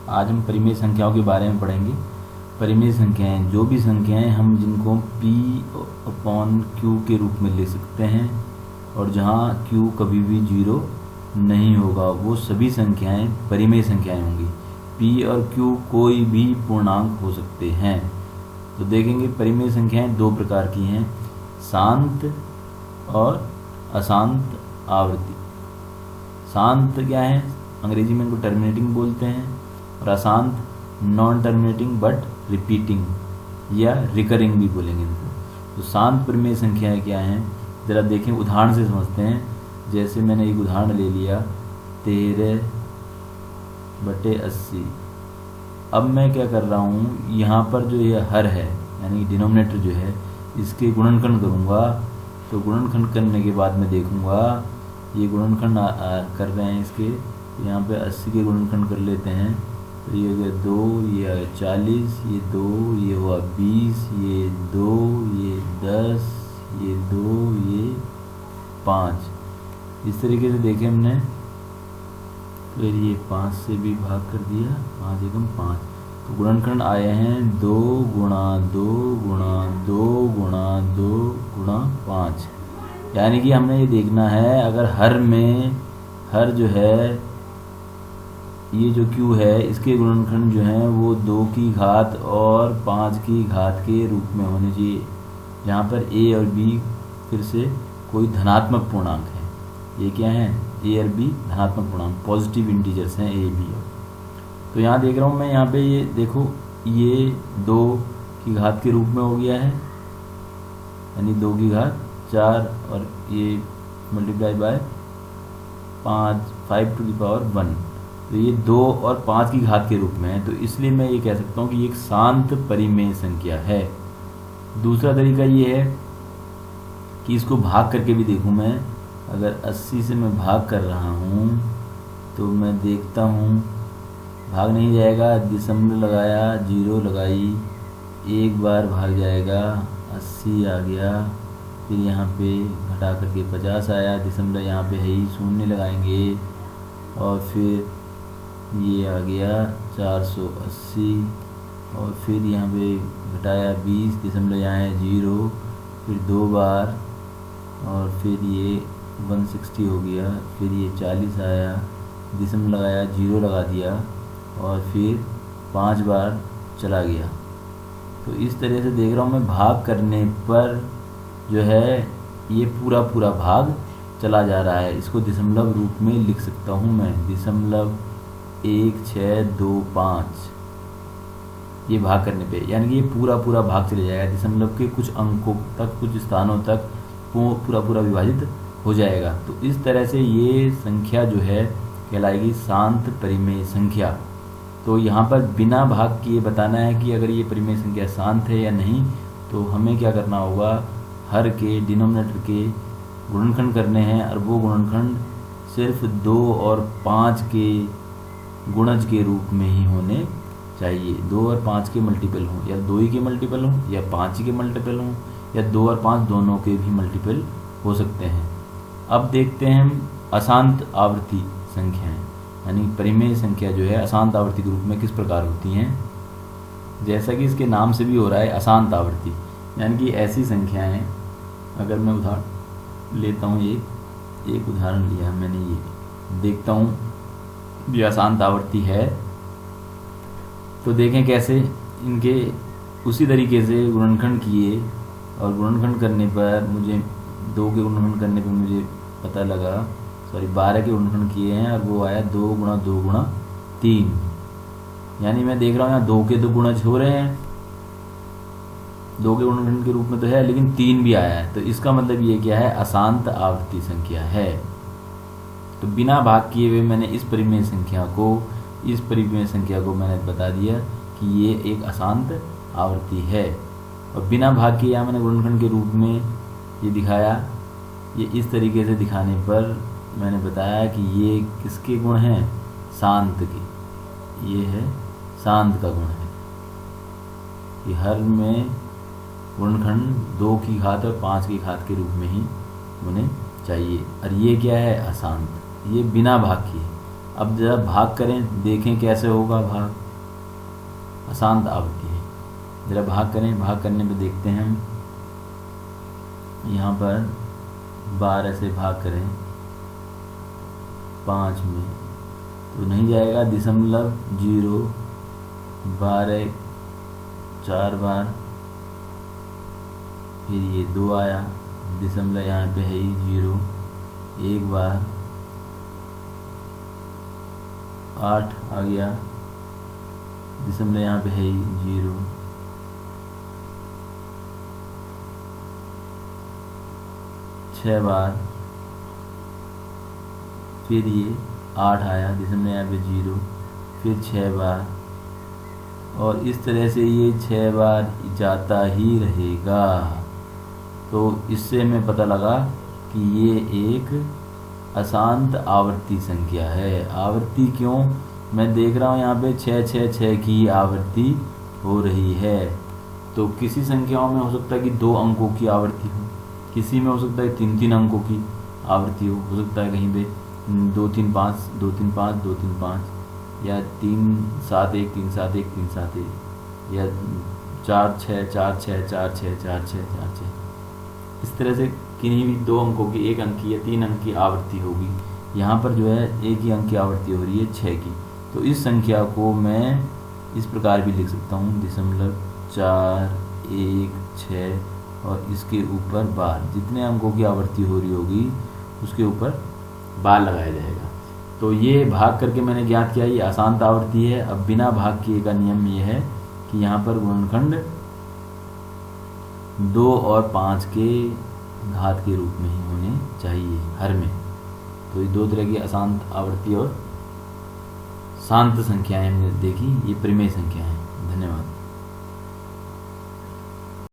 आज हम परिमेय संख्याओं के बारे में पढ़ेंगे। परिमेय संख्याएं जो भी संख्याएं हम जिनको P/Q के रूप में ले सकते हैं और जहां Q कभी भी 0 नहीं होगा वो सभी संख्याएं परिमेय संख्याएं होंगी। P और Q कोई भी पूर्णांक हो सकते हैं। तो देखेंगे परिमेय संख्याएं दो प्रकार की हैं, शांत और अशांत आवृत्ति। शांत क्या है, अंग्रेजी में इनको टर्मिनेटिंग बोलते हैं, और अशांत नॉन टर्मिनेटिंग बट रिपीटिंग या रिकरिंग भी बोलेंगे इनको। तो शांत परिमेय संख्याएं क्या हैं, ज़रा देखें, उदाहरण से समझते हैं। जैसे मैंने एक उदाहरण ले लिया 13/80। अब मैं क्या कर रहा हूँ, यहाँ पर जो ये हर है यानी डिनोमिनेटर जो है इसके गुणनखंड करूँगा। तो गुणनखंड करने के बाद मैं देखूँगा ये गुणनखंड कर रहे हैं इसके, यहाँ पे 80 के गुणनखंड कर लेते हैं। तो ये हो गया 2, ये आ गया 40, ये 2, ये हुआ 20, ये 2, ये 10, ये 2, ये 5। इस तरीके से देखें हमने। फिर ये 5 से भी भाग कर दिया, 5 एकम 5। तो गुणनखंड आए हैं 2 गुणा 2 गुणा 2 गुणा 2 गुणा 5। यानी कि हमने ये देखना है, अगर हर में हर जो है ये जो Q है इसके गुणनखंड जो हैं वो 2 की घात और 5 की घात के रूप में होने चाहिए, जहाँ पर A और B फिर से कोई धनात्मक पूर्णांक है। ये क्या है, A और B धनात्मक पूर्णांक, पॉजिटिव इंटीजर्स हैं A, B। तो यहाँ देख रहा हूँ मैं, यहाँ पे ये देखो ये 2 की घात के रूप में हो गया है, यानी 2 की घात 4, और ये multiply by 5 to the power 1। तो ये 2 और 5 की घात के रूप में है। तो इसलिए मैं ये कह सकता हूँ कि ये एक शांत परिमेय संख्या है। दूसरा तरीका ये है कि इसको भाग करके भी देखूँ मैं। अगर 80 से मैं भाग कर रहा हूँ तो मैं देखता हूँ भाग नहीं जाएगा, दशमलव लगाया, 0 लगाई, एक बार भाग जाएगा, 80 आ गया। फिर यहाँ पे घटा करके 50 आया, दशमलव यहाँ पे है ही, शून्य लगाएंगे, और फिर ये आ गया 480, और फिर यहाँ पे घटाया 20, दशमलव यहाँ है 0, फिर 2 बार, और फिर ये 160 हो गया, फिर ये 40 आया, दशमलव लगाया, 0 लगा दिया, और फिर 5 बार चला गया। तो इस तरह से देख रहा हूँ मैं, भाग करने पर जो है ये पूरा पूरा भाग चला जा रहा है। इसको दशमलव रूप में लिख सकता हूँ मैं, 0.1625। ये भाग करने पे यानी कि ये पूरा पूरा भाग चले जाएगा, दशमलव के कुछ अंकों तक, कुछ स्थानों तक पूरा पूरा विभाजित हो जाएगा। तो इस तरह से ये संख्या जो है कहलाएगी शांत परिमेय संख्या। तो यहाँ पर बिना भाग किए बताना है कि अगर ये परिमेय संख्या शांत है या नहीं। तो हमें क्या करना होगा, हर के डिनोमिनेटर के गुणनखंड करने हैं, और वो गुणनखंड सिर्फ 2 और 5 के गुणज के रूप में ही होने चाहिए। 2 और 5 के मल्टीपल हों, या 2 ही के मल्टीपल हों, या 5 ही के मल्टीपल हों, या 2 और 5 दोनों के भी मल्टीपल हो सकते हैं। अब देखते हैं हम अशांत आवृत्ति संख्याएं, यानी परिमेय संख्या जो है अशांत आवृत्ति के रूप में किस प्रकार होती हैं। जैसा कि इसके नाम से भी हो रहा है अशांत आवृत्ति, यानी कि ऐसी संख्याएं, अगर मैं उदाहरण लेता हूँ, एक उदाहरण लिया मैंने, ये देखता हूँ ये अशांत आवृत्ति है। तो देखें कैसे इनके उसी तरीके से गुणनखंड किए, और गुणनखंड करने पर मुझे 2 के गुणनखंड करने पर मुझे पता लगा, 12 के गुणनखंड किए हैं, और वो आया 2 गुणा 2 गुणा 3। यानी मैं देख रहा हूँ यहाँ 2 के 2 गुणज हो रहे हैं, 2 के गुणनखंड के रूप में तो है, लेकिन 3 भी आया है। तो इसका मतलब ये क्या है, अशांत आवृत्ति संख्या है। तो बिना भाग किए हुए मैंने इस परिमेय संख्या को मैंने बता दिया कि ये एक अशांत आवृत्ति है। और बिना भाग किए यहाँ मैंने गुणनखंड के रूप में ये दिखाया। ये इस तरीके से दिखाने पर मैंने बताया कि ये किसके गुण हैं, शांत के। ये है शांत का गुण है कि हर में गुणनखंड 2 की घात और 5 की घात के रूप में ही होने चाहिए। और ये क्या है, अशांत, ये बिना भाग किए। अब जरा भाग करें, देखें कैसे होगा भाग। अशांत आवृत्ति है। जरा भाग करें, भाग करने पे देखते हैं हम यहाँ पर 12 से भाग करें 5 में तो नहीं जाएगा, 0.0 12 4 बार, फिर ये 2 आया, दशमलव यहाँ पे है ही 0 1 बार, 8 आ गया, दशमलव यहाँ पे है ही 0 6 बार, फिर ये 8 आया, दशमलव यहाँ पे 0, फिर 6 बार, और इस तरह से ये 6 बार जाता ही रहेगा। तो इससे हमें पता लगा कि ये एक अशांत आवर्ती संख्या है। आवर्ती क्यों? मैं देख रहा हूँ यहाँ पे 666 की आवर्ती हो रही है। तो किसी संख्याओं में हो सकता है कि 2 अंकों की आवर्ती हो, किसी में हो सकता है 3 अंकों की आवर्ती हो सकता है कहीं पे 2 3 5 2 3 5 2 3 5 या 3 7 1 3 7 1 3 7 1 या 4 6 4 6 4 6 4 6 4 6। इस तरह से किन्हीं भी 2 अंकों की, 1 अंक की या 3 अंक की आवर्ती होगी। यहाँ पर जो है 1 ही अंक की आवर्ती हो रही है 6 की। तो इस संख्या को मैं इस प्रकार भी लिख सकता हूँ 0.4 1 6 और इसके ऊपर बार, जितने अंकों की आवर्ती हो रही होगी उसके ऊपर बार लगाया जाएगा। तो ये भाग करके मैंने ज्ञात किया ये अशांत आवर्ती है। अब बिना भाग किए का नियम ये है कि यहाँ पर गुणनखंड 2 और 5 के घात के रूप में ही होने चाहिए हर में। तो ये 2 तरह की अशांत आवर्ती और शांत संख्याएं हमने देखी, ये परिमेय संख्याएं हैं।